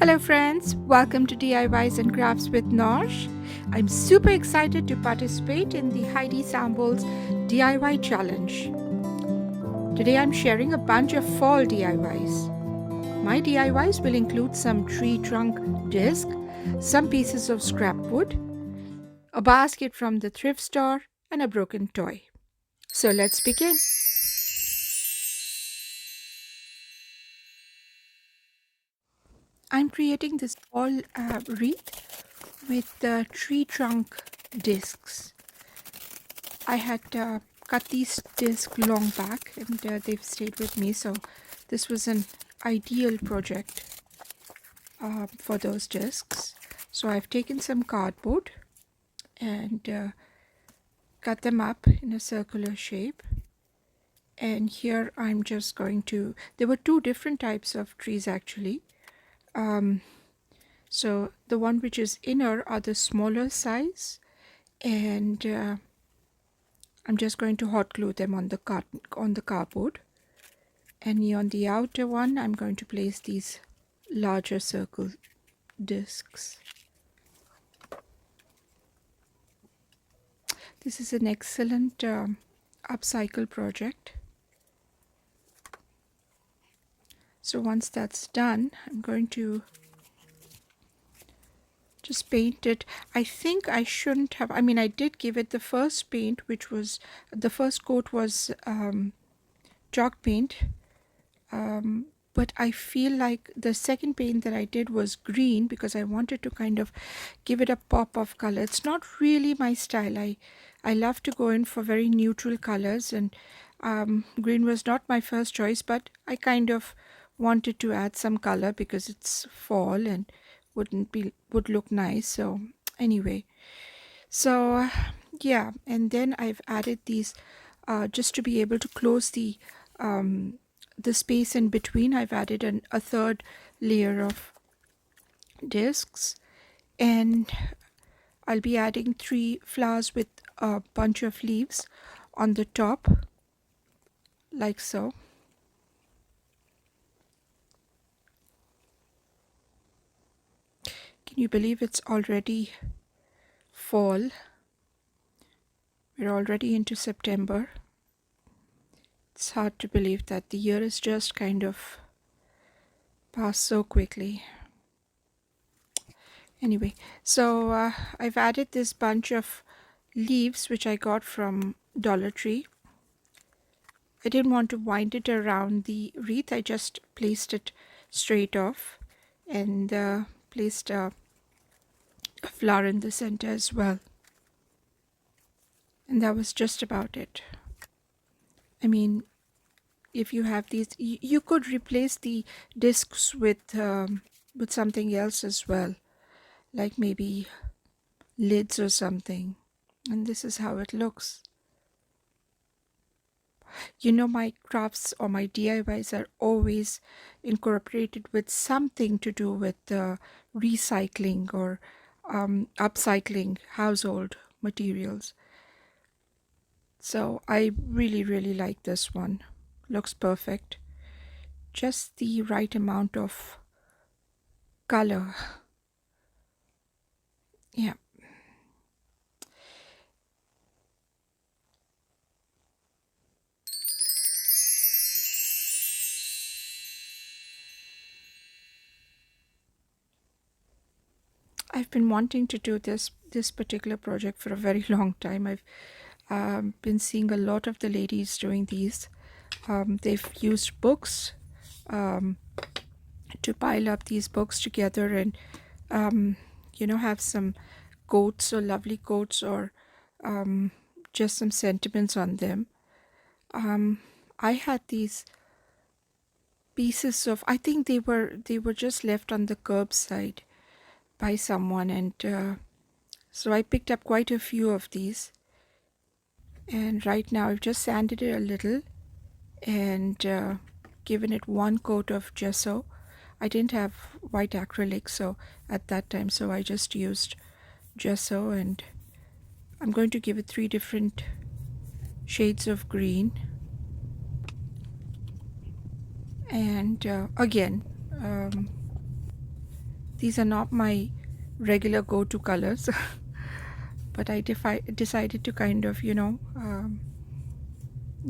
Hello friends, welcome to DIYs and Crafts with Nosh. I'm super excited to participate in the Heidi Sonboul's DIY challenge. Today I'm sharing a bunch of fall DIYs. My DIYs will include some tree trunk disc, some pieces of scrap wood, a basket from the thrift store, and a broken toy. So let's begin. I'm creating this fall wreath with the tree trunk discs. I had cut these discs long back and they've stayed with me. So this was an ideal project for those discs. So I've taken some cardboard and cut them up in a circular shape. And here I'm just going to, there were two different types of trees actually. So the one which is inner are the smaller size, and I'm just going to hot glue them on the cardboard. And on the outer one, I'm going to place these larger circle discs. This is an excellent upcycle project. So once that's done, I'm going to just paint it. I think I shouldn't have, I did give it the first paint, which was, the first coat was chalk paint. But I feel like the second paint that I did was green because I wanted to kind of give it a pop of color. It's not really my style. I love to go in for very neutral colors, and green was not my first choice, but I kind of wanted to add some color because it's fall and would look nice. So anyway, so yeah, and then I've added these just to be able to close the space in between. I've added a third layer of discs, and I'll be adding 3 flowers with a bunch of leaves on the top, like so. Can you believe it's already fall? We're already into September. It's hard to believe that the year is just kind of passed so quickly. Anyway, so I've added this bunch of leaves which I got from Dollar Tree. I didn't want to wind it around the wreath. I just placed it straight off and placed a flower in the center as well. And that was just about it. I mean, if you have these, you could replace the discs with something else as well, like maybe lids or something. And this is how it looks. You know, my crafts or my DIYs are always incorporated with something to do with recycling or upcycling household materials. So I really, really like this one. Looks perfect. Just the right amount of color. Yeah. I've been wanting to do this particular project for a very long time. I've been seeing a lot of the ladies doing these. They've used books to pile up these books together and have some quotes or lovely quotes or just some sentiments on them. I had these pieces of, I think they were just left on the curbside by someone, and so I picked up quite a few of these, and right now I've just sanded it a little and given it one coat of gesso. I didn't have white acrylic so at that time, so I just used gesso, and I'm going to give it 3 different shades of green. And again, These are not my regular go-to colors, but I decided to kind of,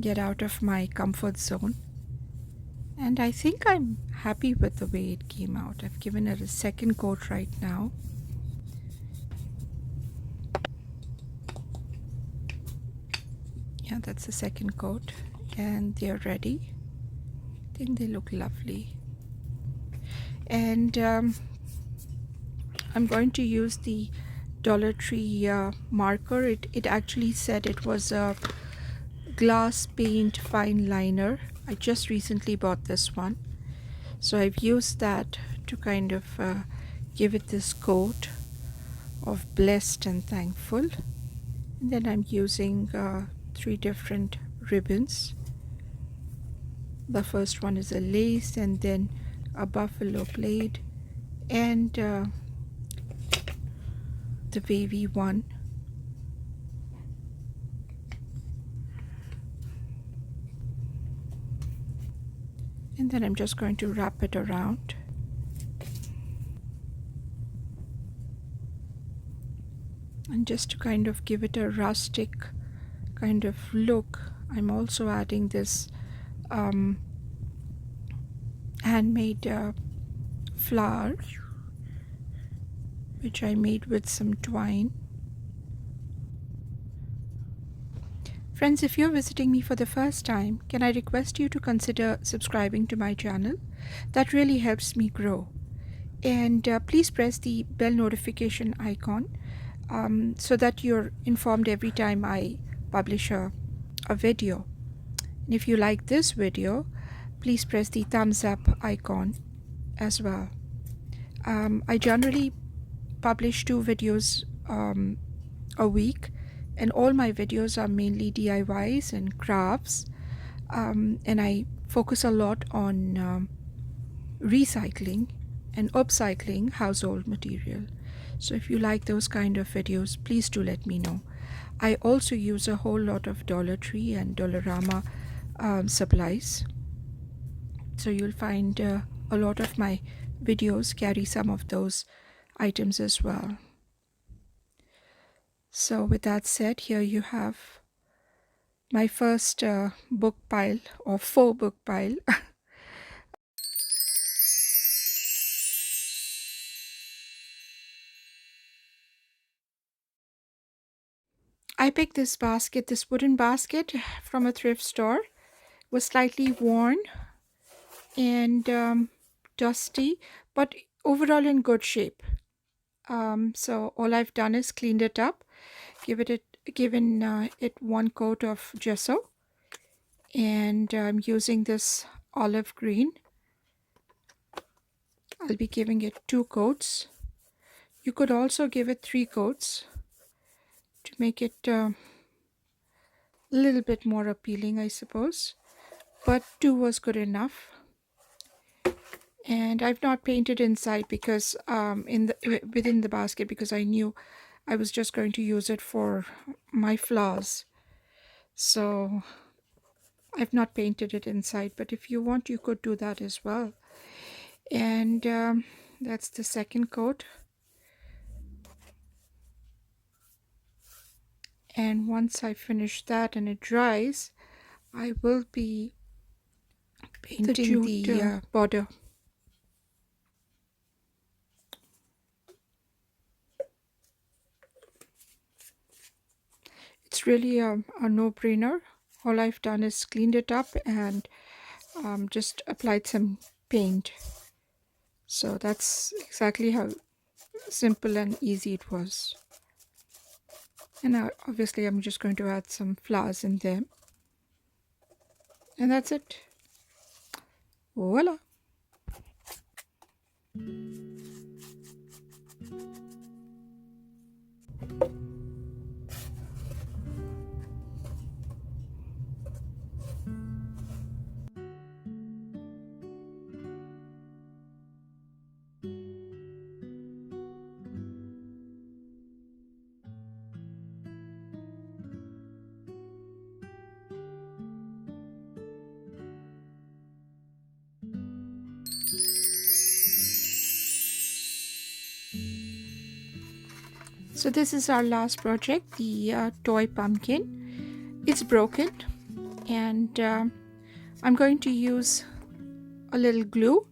get out of my comfort zone. And I think I'm happy with the way it came out. I've given it a second coat right now. Yeah, that's the second coat. And they're ready. I think they look lovely. And I'm going to use the Dollar Tree marker. It actually said it was a glass paint fine liner. I just recently bought this one. So I've used that to kind of give it this coat of blessed and thankful. And then I'm using 3 different ribbons. The first one is a lace, and then a buffalo plaid, and the wavy one. And then I'm just going to wrap it around. And just to kind of give it a rustic kind of look, I'm also adding this handmade flower, which I made with some twine. Friends, if you're visiting me for the first time, can I request you to consider subscribing to my channel? That really helps me grow. And please press the bell notification icon so that you're informed every time I publish a video. And if you like this video, please press the thumbs up icon as well. I generally publish 2 videos a week, and all my videos are mainly DIYs and crafts, and I focus a lot on recycling and upcycling household material. So if you like those kind of videos, please do let me know. I also use a whole lot of Dollar Tree and Dollarama supplies, so you'll find a lot of my videos carry some of those items as well. So with that said, here you have my first book pile, or faux book pile. I picked this basket, this wooden basket from a thrift store. It was slightly worn and dusty, but overall in good shape. So all I've done is cleaned it up, given it 1 coat of gesso, and I'm using this olive green. I'll be giving it 2 coats. You could also give it 3 coats to make it a little bit more appealing, I suppose, but 2 was good enough. And I've not painted inside because within the basket, because I knew I was just going to use it for my flowers. So I've not painted it inside, but if you want, you could do that as well. And that's the second coat. And once I finish that and it dries, I will be painting the border. It's really a no-brainer. All I've done is cleaned it up and just applied some paint. So that's exactly how simple and easy it was. And obviously I'm just going to add some flowers in there. And that's it. Voila! So this is our last project, the toy pumpkin. It's broken, and I'm going to use a little glue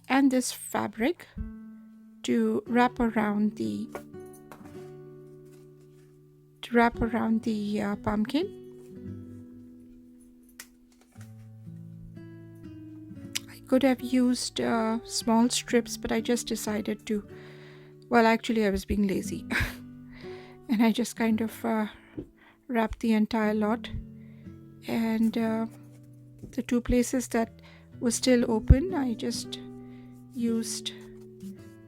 and this fabric to wrap around the pumpkin. I could have used small strips, but I just decided to, well, actually I was being lazy and I just kind of wrapped the entire lot, and the two places that were still open, I just used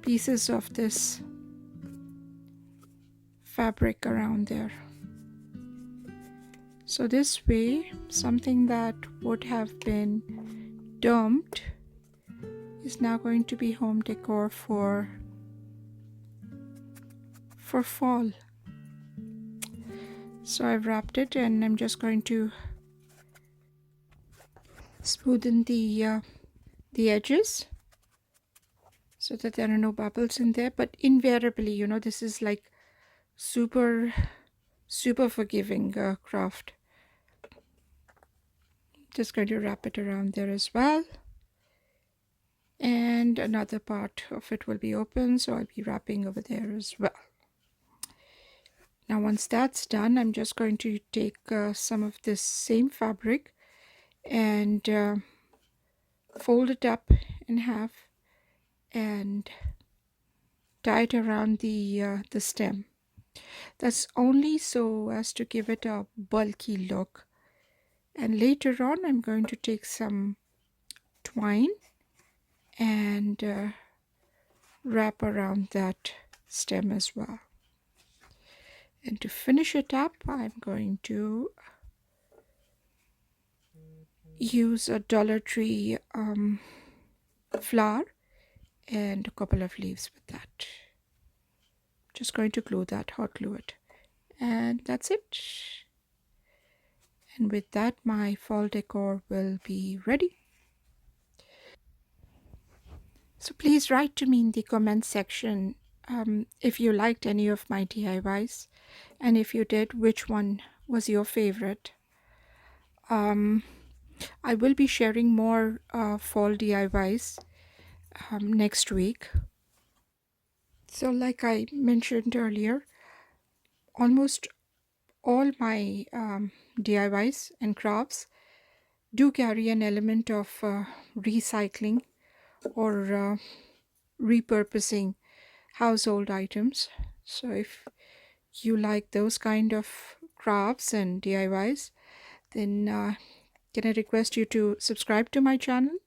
pieces of this fabric around there. So this way, something that would have been dumped is now going to be home decor for fall. So I've wrapped it, and I'm just going to smoothen the edges so that there are no bubbles in there. But invariably, this is like super forgiving craft. Just going to wrap it around there as well, and another part of it will be open, so I'll be wrapping over there as well. Now once that's done, I'm just going to take some of this same fabric and fold it up in half and tie it around the stem. That's only so as to give it a bulky look. And later on, I'm going to take some twine and wrap around that stem as well. And to finish it up, I'm going to use a Dollar Tree flower and a couple of leaves with that. Just going to glue that, hot glue it. And that's it. And with that, my fall decor will be ready. So please write to me in the comment section if you liked any of my DIYs, and if you did, which one was your favorite. I will be sharing more fall DIYs next week. So like I mentioned earlier, almost all my DIYs and crafts do carry an element of recycling or repurposing household items. So if you like those kind of crafts and DIYs, then can I request you to subscribe to my channel?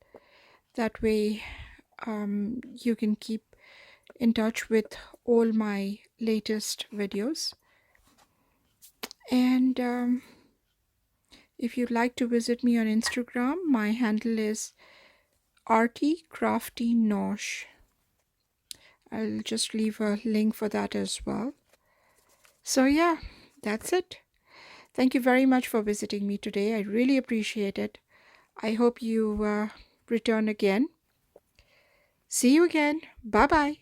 That way you can keep in touch with all my latest videos. And if you'd like to visit me on Instagram, my handle is artycraftynosh. I'll just leave a link for that as well. So yeah, that's it. Thank you very much for visiting me today. I really appreciate it. I hope you return again. See you again. Bye-bye.